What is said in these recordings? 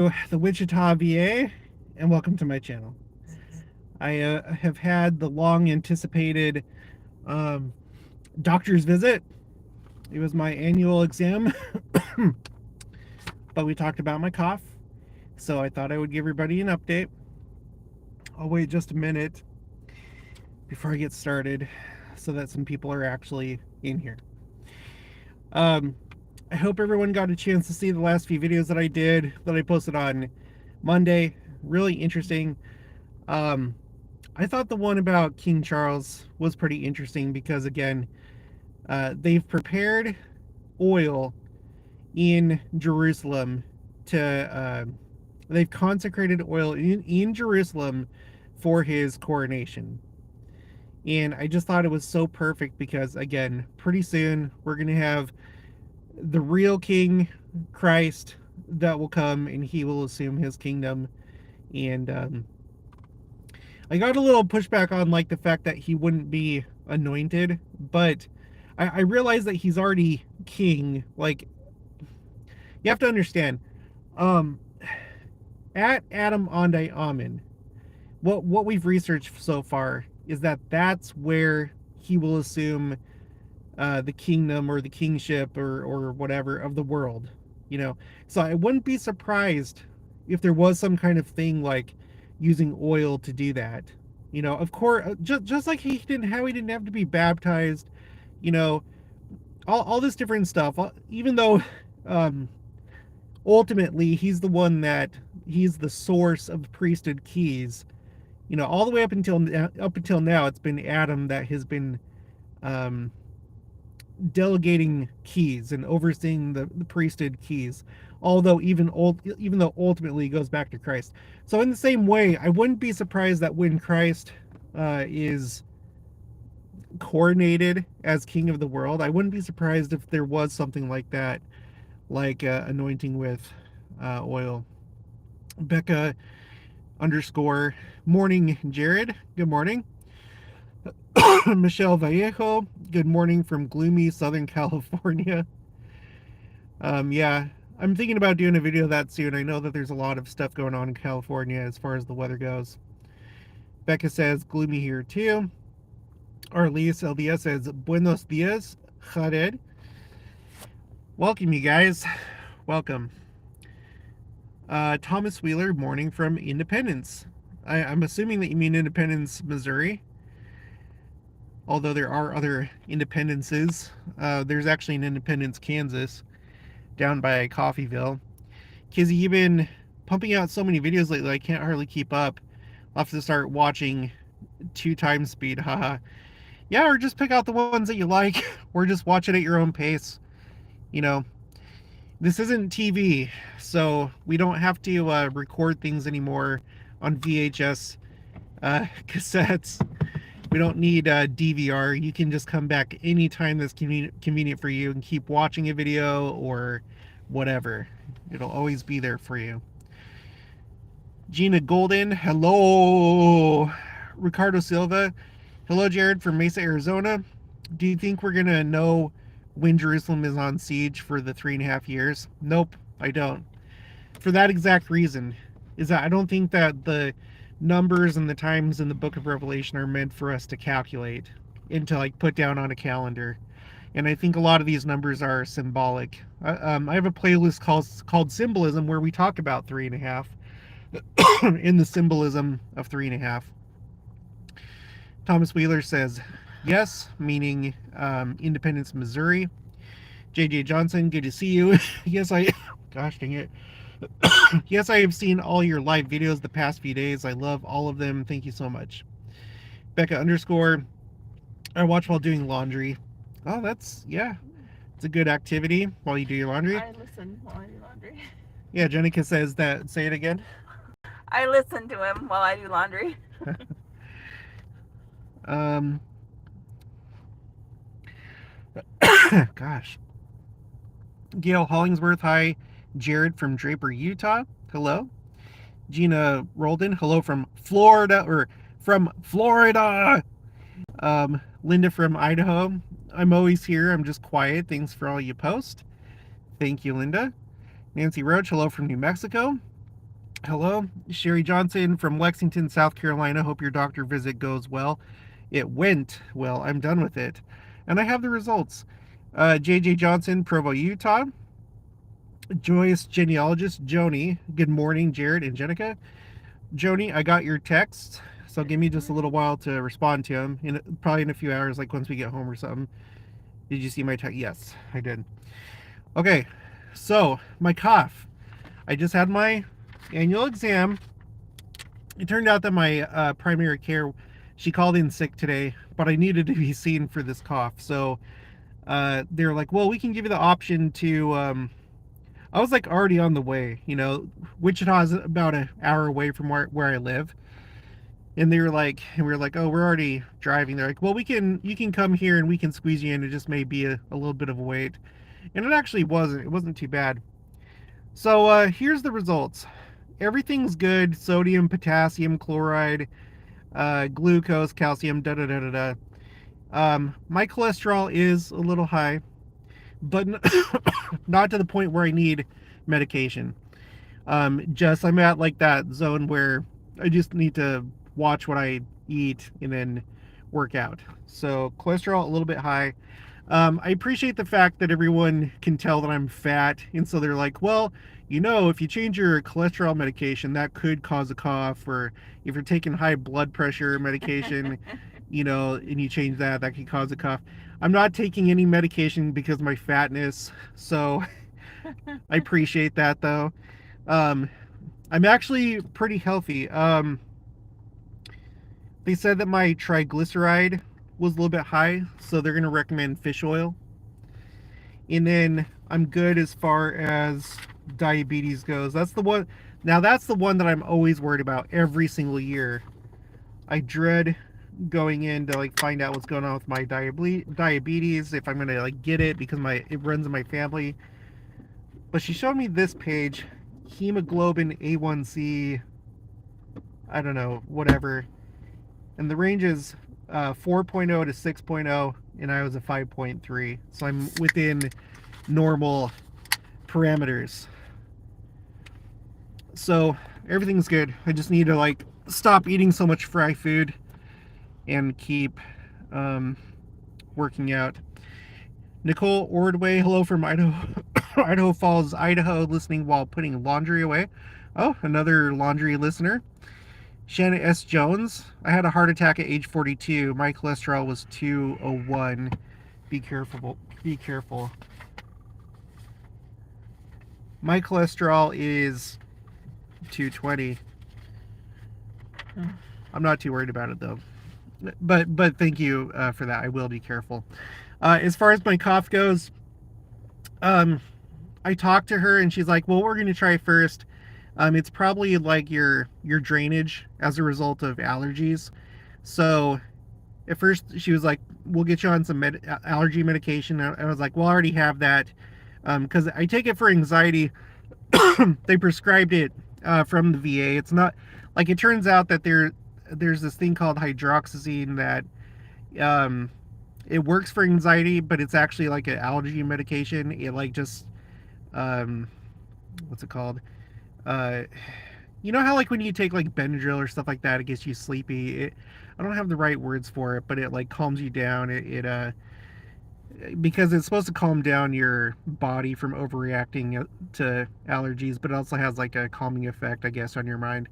the Wichita VA, and welcome to my channel. I have had the long anticipated um, doctor's visit. It was my annual exam, but we talked about my cough, so I thought I would give everybody an update. I'll wait just a minute before I get started so that some people are actually in here. I hope everyone got a chance to see the last few videos that I posted on Monday. Really interesting. I thought the one about King Charles was pretty interesting because, again, they've prepared oil in Jerusalem they've consecrated oil in Jerusalem for his coronation. And I just thought it was so perfect because, again, pretty soon we're going to have the real King, Christ, that will come and he will assume his kingdom. And I got a little pushback on like the fact that he wouldn't be anointed, but I realized that he's already king. Like, you have to understand, at Adam Ondai Amen, what we've researched so far is that that's where he will assume the kingdom or the kingship or whatever of the world, you know. So I wouldn't be surprised if there was some kind of thing like using oil to do that, you know. Of course, just like he didn't have to be baptized, you know, all this different stuff. Even though ultimately he's the source of priesthood keys, you know, all the way up until now, it's been Adam that has been delegating keys and overseeing the priesthood keys, although even though ultimately it goes back to Christ. So in the same way, I wouldn't be surprised that when Christ is coronated as king of the world, I wouldn't be surprised if there was something like that, like anointing with oil. Becca _ morning, Jared, good morning. Michelle Vallejo, good morning from gloomy Southern California. Yeah, I'm thinking about doing a video of that soon. I know that there's a lot of stuff going on in California as far as the weather goes. Becca says gloomy here too. Arlise LDS says buenos dias, Jared. Welcome, you guys. Welcome. Thomas Wheeler, morning from Independence. I'm assuming that you mean Independence, Missouri. Although there are other Independences. There's actually an Independence, Kansas, down by Coffeeville. Kizzy, you've been pumping out so many videos lately, I can't hardly keep up. I'll have to start watching 2x speed, haha. Yeah, or just pick out the ones that you like, or just watch it at your own pace. You know, this isn't TV, so we don't have to record things anymore on VHS cassettes. We don't need DVR. You can just come back anytime that's convenient for you and keep watching a video or whatever. It'll always be there for you. Gina Golden, hello. Ricardo Silva, hello, Jared from Mesa, Arizona. Do you think we're going to know when Jerusalem is on siege for the 3.5 years? Nope, I don't. For that exact reason, is that I don't think that the numbers and the times in the book of Revelation are meant for us to calculate and to like put down on a calendar. And I think a lot of these numbers are symbolic. I have a playlist called Symbolism where we talk about 3.5 in the symbolism of 3.5. Thomas Wheeler says yes, meaning Independence, Missouri. JJ Johnson, good to see you. Yes, gosh dang it. Yes, I have seen all your live videos the past few days. I love all of them. Thank you so much. Becca _ I watch while doing laundry. Oh, yeah. It's a good activity while you do your laundry. I listen while I do laundry. Yeah, Jenica says that. Say it again. I listen to him while I do laundry. Gosh. Gail Hollingsworth, hi. Jared from Draper, Utah, hello. Gina Roldan, hello from Florida, Linda from Idaho, I'm always here, I'm just quiet, thanks for all you post. Thank you, Linda. Nancy Roach, hello from New Mexico. Hello, Sherry Johnson from Lexington, South Carolina. Hope your doctor visit goes well. It went well. I'm done with it. And I have the results. JJ Johnson, Provo, Utah. Joyous genealogist, Joni. Good morning, Jared and Jenica. Joni, I got your text. So give me just a little while to respond to him. Probably in a few hours, like once we get home or something. Did you see my text? Yes, I did. Okay, so my cough. I just had my annual exam. It turned out that my primary care, she called in sick today, but I needed to be seen for this cough. So they were like, well, we can give you the option to. I was like already on the way. Wichita is about an hour away from where I live. And they were like, and we were like, oh, we're already driving. They're like, well, you can come here and we can squeeze you in. It just may be a little bit of a wait. And it actually wasn't. It wasn't too bad. So here's the results. Everything's good. Sodium, potassium, chloride, glucose, calcium, da da da da da. My cholesterol is a little high, but not to the point where I need medication. Just I'm at like that zone where I just need to watch what I eat and then work out. So cholesterol a little bit high. I appreciate the fact that everyone can tell that I'm fat, and so they're like, well, if you change your cholesterol medication, that could cause a cough, or if you're taking high blood pressure medication, and you change that could cause a cough. I'm not taking any medication because of my fatness, so I appreciate that though. I'm actually pretty healthy. They said that my triglyceride was a little bit high, so they're going to recommend fish oil. And then I'm good as far as diabetes goes. That's the one. Now that's the one that I'm always worried about every single year. I dread going in to like find out what's going on with my diabetes, if I'm going to like get it because it runs in my family. But she showed me this page, hemoglobin A1C, I don't know, whatever. And the range is 4.0 to 6.0, and I was a 5.3. So I'm within normal parameters. So everything's good. I just need to like stop eating so much fried food and keep working out. Nicole Ordway, hello from Idaho, Idaho Falls, Idaho, listening while putting laundry away. Oh, another laundry listener. Shannon S. Jones, I had a heart attack at age 42. My cholesterol was 201. Be careful. Be careful. My cholesterol is 220. I'm not too worried about it though. But thank you for that. I will be careful. As far as my cough goes, I talked to her and she's like, well, we're going to try first. It's probably like your drainage as a result of allergies. So at first she was like, we'll get you on some allergy medication. I was like, well, I already have that. Because I take it for anxiety. They prescribed it from the VA. It's not like, it turns out that there's this thing called hydroxyzine that it works for anxiety, but it's actually like an allergy medication. It like just what's it called? You know how like when you take like Benadryl or stuff like that, it gets you sleepy. I don't have the right words for it, but it like calms you down. Because it's supposed to calm down your body from overreacting to allergies, but it also has like a calming effect, I guess, on your mind.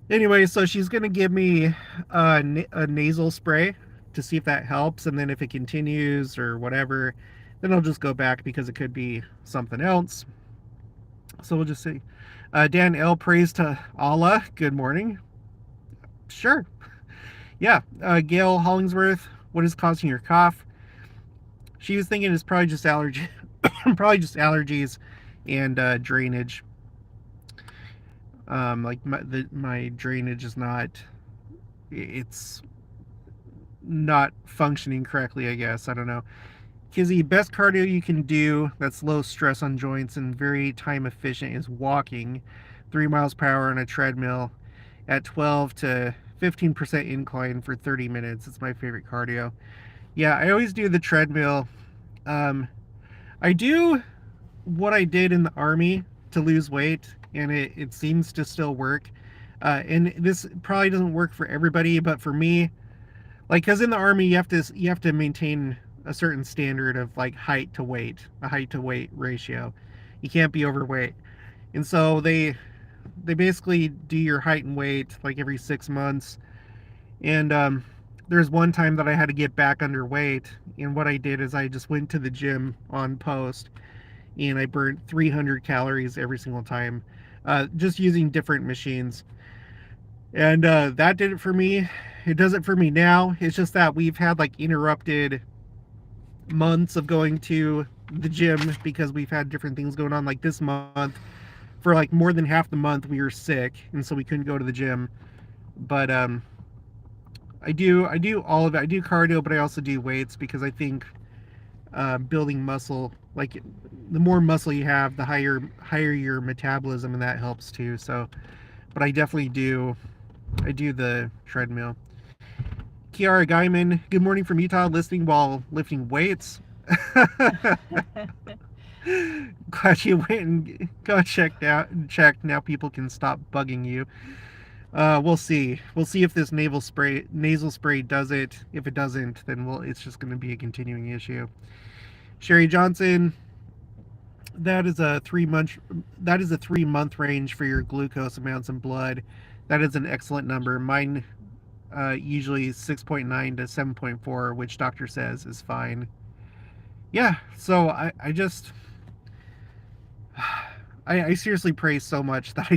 Anyway, so she's gonna give me a nasal spray to see if that helps, and then if it continues or whatever, then I'll just go back because it could be something else. So we'll just see. Dan L, praise to Allah. Good morning. Sure. Yeah. Gail Hollingsworth, what is causing your cough? She was thinking it's probably just allergy, probably just allergies and drainage. Like my drainage is it's not functioning correctly, I guess. I don't know. Kizzy, best cardio you can do that's low stress on joints and very time efficient is walking 3 miles per hour on a treadmill at 12 to 15% incline for 30 minutes. It's my favorite cardio. Yeah, I always do the treadmill. I do what I did in the army to lose weight, and it seems to still work. And this probably doesn't work for everybody, but for me, like, because in the army you have to maintain a certain standard of like a height to weight ratio. You can't be overweight, and so they basically do your height and weight like every 6 months. And there's one time that I had to get back underweight, and what I did is I just went to the gym on post, and I burned 300 calories every single time, just using different machines. And that did it for me. It does it for me now. It's just that we've had like interrupted months of going to the gym because we've had different things going on. Like this month, for like more than half the month, we were sick, and so we couldn't go to the gym. But I do all of it. I do cardio, but I also do weights because I think building muscle, like the more muscle you have, the higher your metabolism, and that helps too. So, but I do the treadmill. Kiara Guyman, good morning from Utah, listening while lifting weights. Glad you went and got checked. Now people can stop bugging you. We'll see. We'll see if this nasal spray does it. If it doesn't, then it's just going to be a continuing issue. Sherry Johnson, that is a 3 month range for your glucose amounts in blood. That is an excellent number. Mine usually 6.9 to 7.4, which doctor says is fine. Yeah, so I seriously pray so much that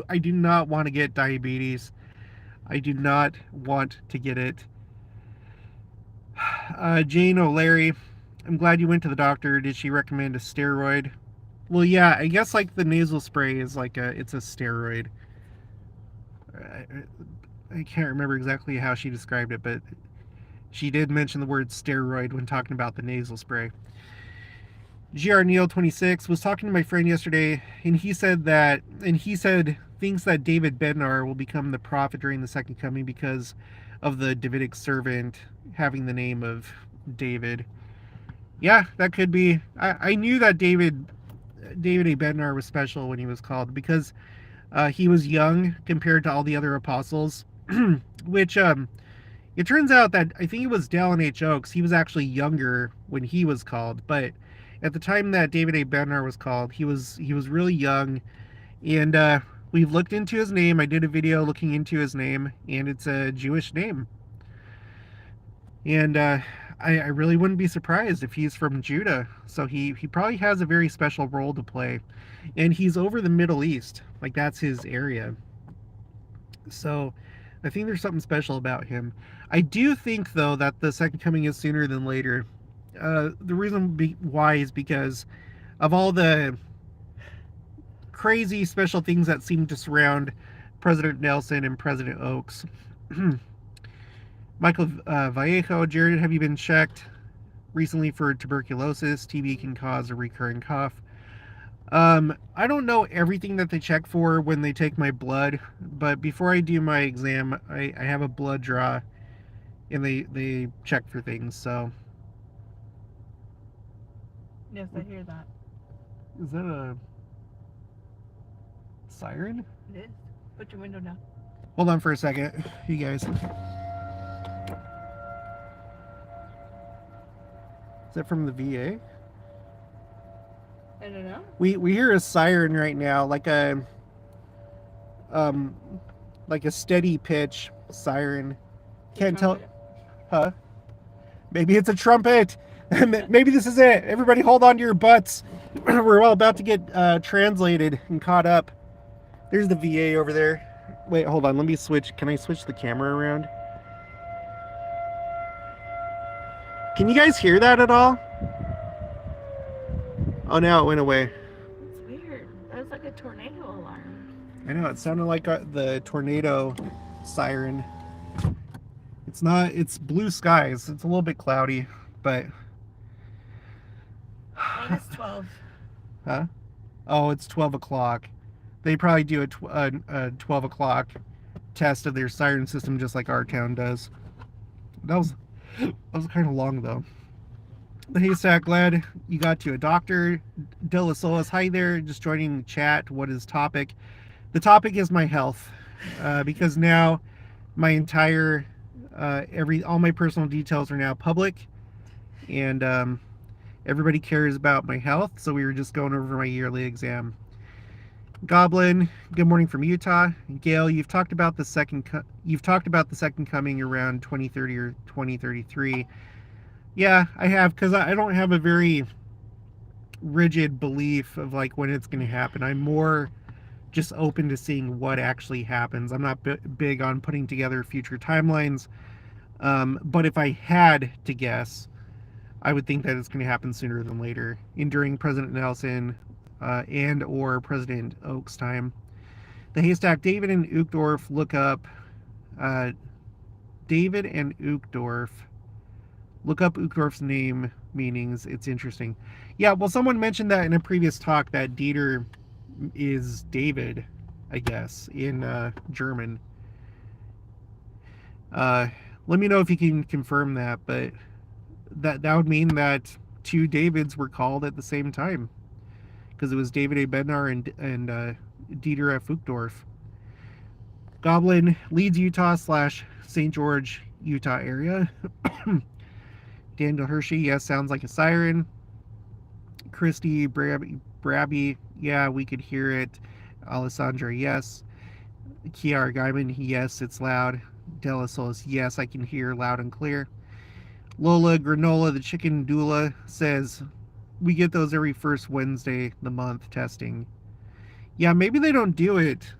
I do not want to get diabetes. I do not want to get it. Jane O'Leary, I'm glad you went to the doctor. Did she recommend a steroid? Well, yeah, I guess like the nasal spray is it's a steroid. I can't remember exactly how she described it, but she did mention the word steroid when talking about the nasal spray. GR Neil 26 was talking to my friend yesterday, and he said thinks that David Bednar will become the prophet during the second coming because of the Davidic servant having the name of David. Yeah, that could be. I knew that David A. Bednar was special when he was called because he was young compared to all the other apostles, which it turns out that I think it was Dallin H. Oaks. He was actually younger when he was called, but at the time that David A. Bednar was called, he was really young, and we've looked into his name. I did a video looking into his name, and it's a Jewish name. And I really wouldn't be surprised if he's from Judah. So he probably has a very special role to play, and he's over the Middle East, like that's his area. So I think there's something special about him. I do think though that the second coming is sooner than later. The reason why is because of all the crazy special things that seem to surround President Nelson and President Oaks. Michael Vallejo, Jared, have you been checked recently for tuberculosis? TB can cause a recurring cough. I don't know everything that they check for when they take my blood, but before I do my exam, I have a blood draw, and they check for things, so. Yes, I hear that. Is that a siren? It is. Put your window down. Hold on for a second, you guys. Is that from the VA? I don't know. We hear a siren right now, like a steady pitch siren. Can't tell. Huh? Maybe it's a trumpet. Maybe this is it. Everybody hold on to your butts. We're all about to get translated and caught up. There's the VA over there. Wait, hold on. Let me switch. Can I switch the camera around? Can you guys hear that at all? Oh, now it went away. It's weird. That was like a tornado alarm. I know. It sounded like the tornado siren. It's not. It's blue skies. It's a little bit cloudy, but... Mine is 12. Huh? Oh, it's 12 o'clock. They probably do a 12 o'clock test of their siren system just like our town does. That was kind of long, though. The Haystack, glad you got to a doctor. De La Solis, hi there, just joining the chat. What is topic? The topic is my health, because now my entire all my personal details are now public, and everybody cares about my health. So we were just going over my yearly exam. Goblin, good morning from Utah. Gail, you've talked about the second coming around 2030 or 2033. Yeah, I have, because I don't have a very rigid belief of like when it's going to happen. I'm more just open to seeing what actually happens. I'm not big on putting together future timelines. But if I had to guess, I would think that it's going to happen sooner than later, in during President Nelson and or President Oak's time. The Haystack, David and Uchtdorf, look up uh, David and Uchtdorf. Look up Uchtdorf's name meanings. It's interesting. Yeah, well, someone mentioned that in a previous talk that Dieter is David, I guess, in German. Uh, Let me know if you can confirm that, but that would mean that two Davids were called at the same time, because it was David A. Bednar and Dieter F. Uchtdorf. Goblin, Leeds, Utah / St. George, Utah area. Daniel Hershey, yes, sounds like a siren. Christy, Brabby, yeah, we could hear it. Alessandra, yes. Kiara Guyman, yes, it's loud. Della Solis, yes, I can hear loud and clear. Lola Granola, the chicken doula, says, we get those every first Wednesday of the month testing. Yeah, maybe they don't do it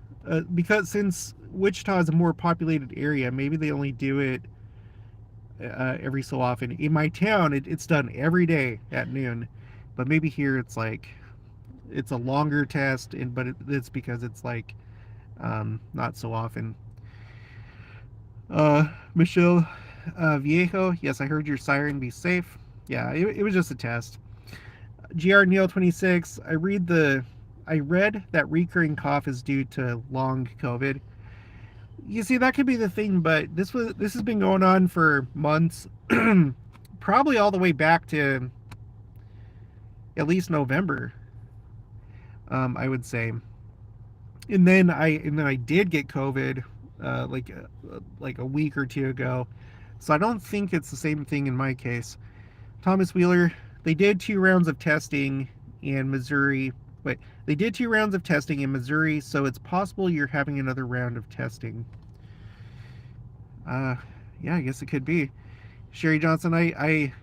because since Wichita is a more populated area, maybe they only do it every so often. In my town, it's done every day at noon, but maybe here it's like it's a longer test, but it's because it's like not so often. Michelle Viejo, yes, I heard your siren. Be safe. Yeah, it was just a test. GR Neil 26. I read that recurring cough is due to long COVID. You see, that could be the thing, but this has been going on for months, probably all the way back to at least November. I would say, and then I did get COVID, like a week or two ago, so I don't think it's the same thing in my case. Thomas Wheeler, they did 2 rounds of testing in Missouri. Wait, they did 2 rounds of testing in Missouri, so it's possible you're having another round of testing. Yeah, I guess it could be. Sherry Johnson, I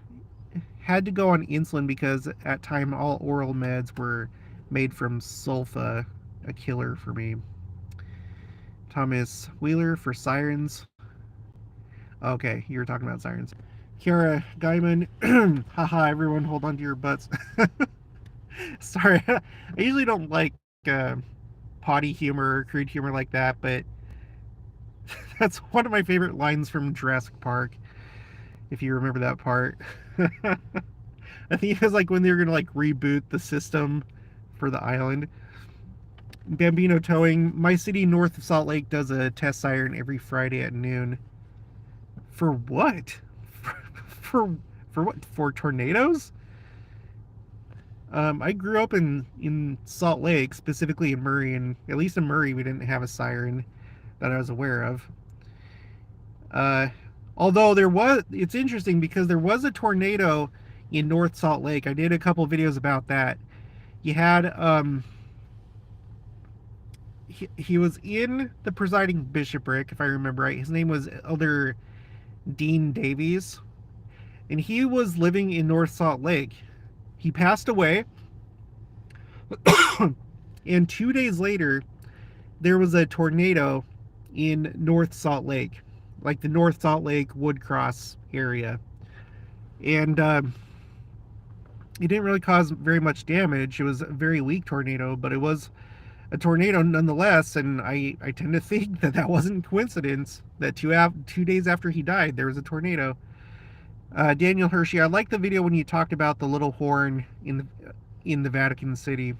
had to go on insulin because at time all oral meds were made from sulfa, a killer for me. Thomas Wheeler for sirens. Okay, you were talking about sirens. Kara Guyman, haha, everyone hold on to your butts. Sorry, I usually don't like potty humor or crude humor like that, but that's one of my favorite lines from Jurassic Park, if you remember that part. I think it was like when they were going to like reboot the system for the island. Bambino Towing, my city north of Salt Lake does a test siren every Friday at noon. For what? For, for what? For tornadoes? I grew up in Salt Lake, specifically in Murray, and at least in Murray we didn't have a siren that I was aware of. Uh, Although it's interesting because there was a tornado in North Salt Lake. I did a couple videos about that. You had he was in the presiding bishopric, if I remember right. His name was Elder Dean Davies, and he was living in North Salt Lake. He passed away, and 2 days later, there was a tornado in North Salt Lake, like the North Salt Lake Woodcross area, and it didn't really cause very much damage. It was a very weak tornado, but it was a tornado nonetheless, and I tend to think that that wasn't coincidence, that 2 days after he died, there was a tornado. Daniel Hershey, I like the video when you talked about the little horn in the Vatican City.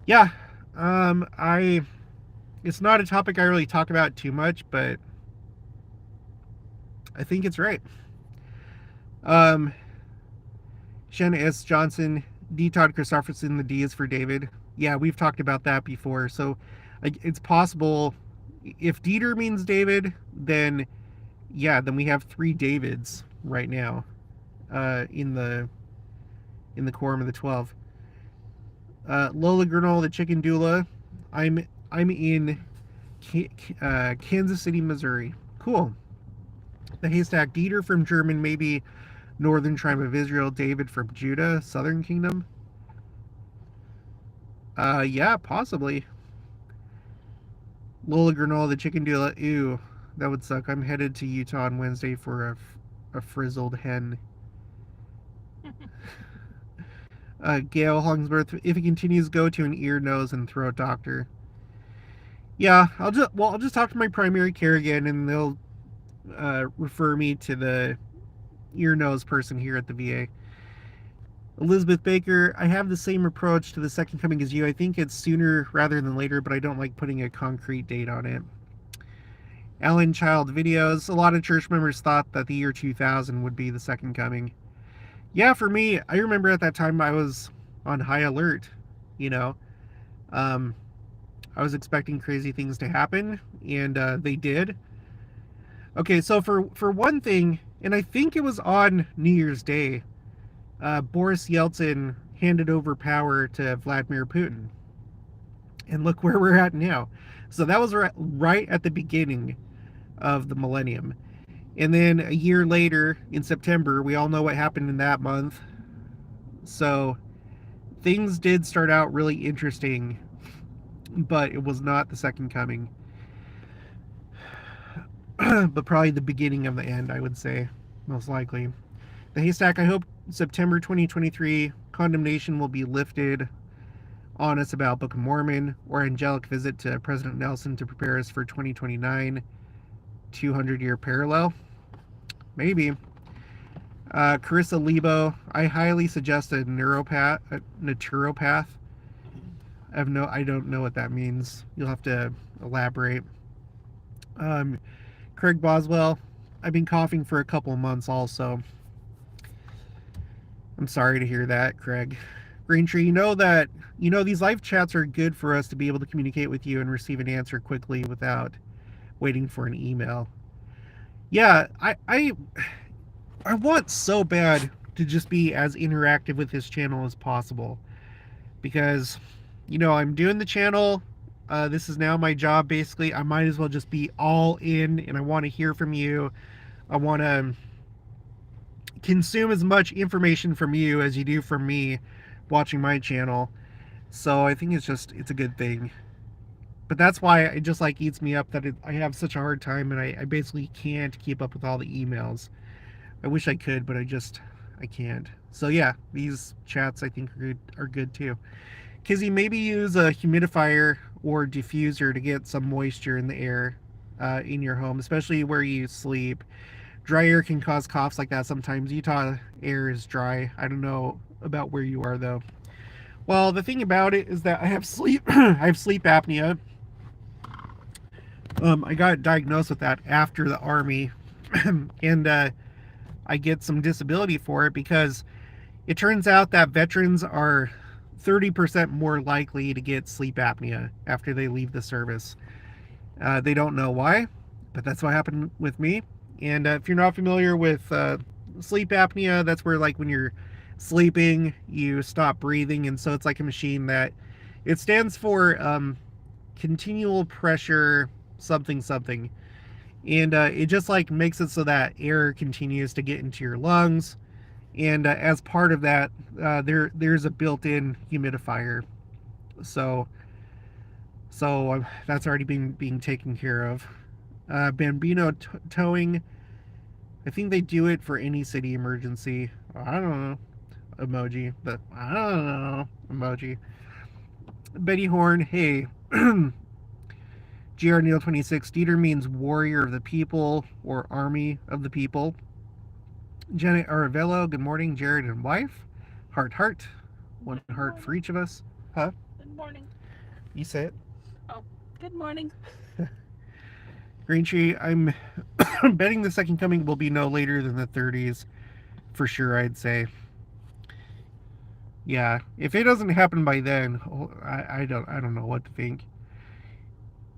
Yeah, it's not a topic I really talk about too much, but I think it's right. Shanna S. Johnson, D. Todd Christopherson, the D is for David. Yeah, we've talked about that before. So it's possible if Dieter means David, then yeah, then we have 3 Davids right now in the quorum of the 12. Lola Gernal, the chicken doula. I'm in Kansas City, Missouri. Cool. The haystack Dieter from German, maybe Northern Tribe of Israel. David from Judah, Southern Kingdom. Yeah, possibly. Lola Gernal, the chicken doula. Ew, that would suck. I'm headed to Utah on Wednesday for a frizzled hen. Gail Hollingsworth, if he continues, go to an ear, nose, and throat doctor. Yeah, I'll just talk to my primary care again, and they'll refer me to the ear, nose person here at the VA. Elizabeth Baker, I have the same approach to the second coming as you. I think it's sooner rather than later, but I don't like putting a concrete date on it. Ellen Child videos. A lot of church members thought that the year 2000 would be the second coming. Yeah, for me, I remember at that time I was on high alert, you know. I was expecting crazy things to happen, and they did. Okay, so for one thing, and I think it was on New Year's Day, Boris Yeltsin handed over power to Vladimir Putin. And look where we're at now. So that was right at the beginning of the millennium. And then a year later, in September, we all know what happened in that month. So things did start out really interesting, but it was not the second coming. But probably the beginning of the end, I would say, most likely. The haystack, I hope September 2023 condemnation will be lifted on us about Book of Mormon, or angelic visit to President Nelson to prepare us for 2029 200-year parallel. Maybe. Carissa Lebo, I highly suggest a naturopath. I don't know what that means. You'll have to elaborate. Craig Boswell, I've been coughing for a couple of months also. I'm sorry to hear that, Craig. Greentree, you know these live chats are good for us to be able to communicate with you and receive an answer quickly without waiting for an email. Yeah, I want so bad to just be as interactive with this channel as possible, because I'm doing the channel. This is now my job, basically. I might as well just be all in, and I want to hear from you. I want to consume as much information from you as you do from me watching my channel. So I think it's a good thing. But that's why it just eats me up that I have such a hard time, and I basically can't keep up with all the emails. I wish I could, but I can't. So yeah, these chats I think are good too. Kizzy, maybe use a humidifier or diffuser to get some moisture in the air in your home, especially where you sleep. Dry air can cause coughs like that sometimes. Utah air is dry. I don't know about where you are though. Well, the thing about it is that I have sleep apnea. I got diagnosed with that after the Army, and I get some disability for it because it turns out that veterans are 30% more likely to get sleep apnea after they leave the service. They don't know why, but that's what happened with me. And if you're not familiar with sleep apnea, that's where when you're sleeping, you stop breathing, and so it's like a machine that it stands for continual pressure something something, and it just makes it so that air continues to get into your lungs, and as part of that, there's a built-in humidifier, so that's already being taken care of. Bambino towing, I think they do it for any city emergency. I don't know, emoji, but I don't know, emoji. Betty Horn, hey. GR Neil 26, Dieter means warrior of the people or army of the people. Janet Aravello, good morning, Jared and wife. Heart, one heart for each of us. Huh? Good morning. You say it. Oh, good morning. Green Tree, I'm betting the second coming will be no later than the 30s, for sure, I'd say. Yeah, if it doesn't happen by then, I don't know what to think.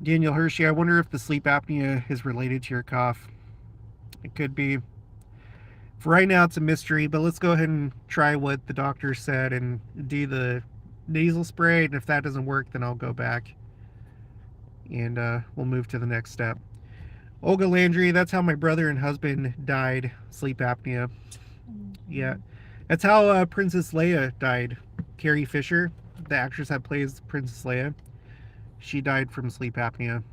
Daniel Hershey, I wonder if the sleep apnea is related to your cough. It could be. For right now, it's a mystery, but let's go ahead and try what the doctor said and do the nasal spray. And if that doesn't work, then I'll go back and we'll move to the next step. Olga Landry, that's how my brother and husband died, sleep apnea. Yeah, that's how Princess Leia died. Carrie Fisher, the actress that plays Princess Leia, she died from sleep apnea.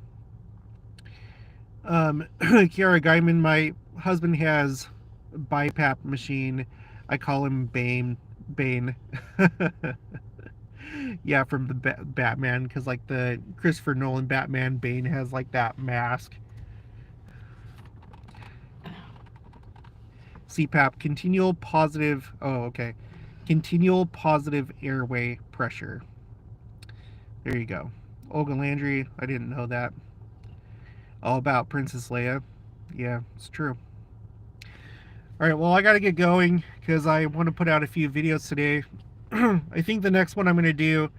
Kiara Guyman, my husband has BiPAP machine. I call him Bane. Bane. Yeah, from the Batman, because like the Christopher Nolan Batman, Bane has like that mask. CPAP, continual positive. Oh, okay. Continual positive airway pressure. There you go. Olga Landry, I didn't know that. All about Princess Leia. Yeah, it's true. All right, well, I got to get going because I want to put out a few videos today. I think the next one I'm going to do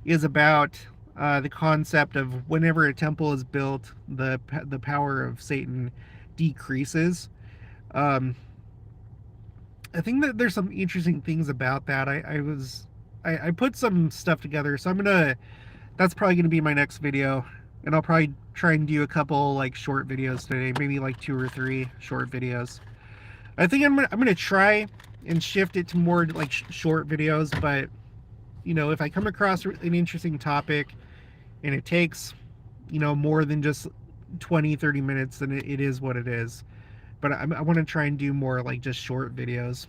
is about the concept of whenever a temple is built, the power of Satan decreases. Um, I think that there's some interesting things about that. I put some stuff together, so that's probably gonna be my next video, and I'll probably try and do a couple like short videos today, maybe like 2 or 3 short videos. I think I'm gonna try and shift it to more like short videos, but you know, if I come across an interesting topic and it takes, you know, more than just 20-30 minutes, then it is what it is. But I want to try and do more like just short videos.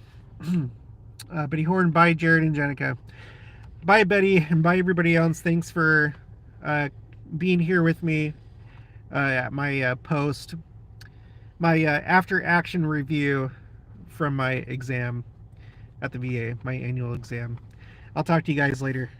Betty Horn, bye Jared and Jenica. Bye Betty, and bye everybody else. Thanks for being here with me at my my after action review from my exam at the VA, my annual exam. I'll talk to you guys later.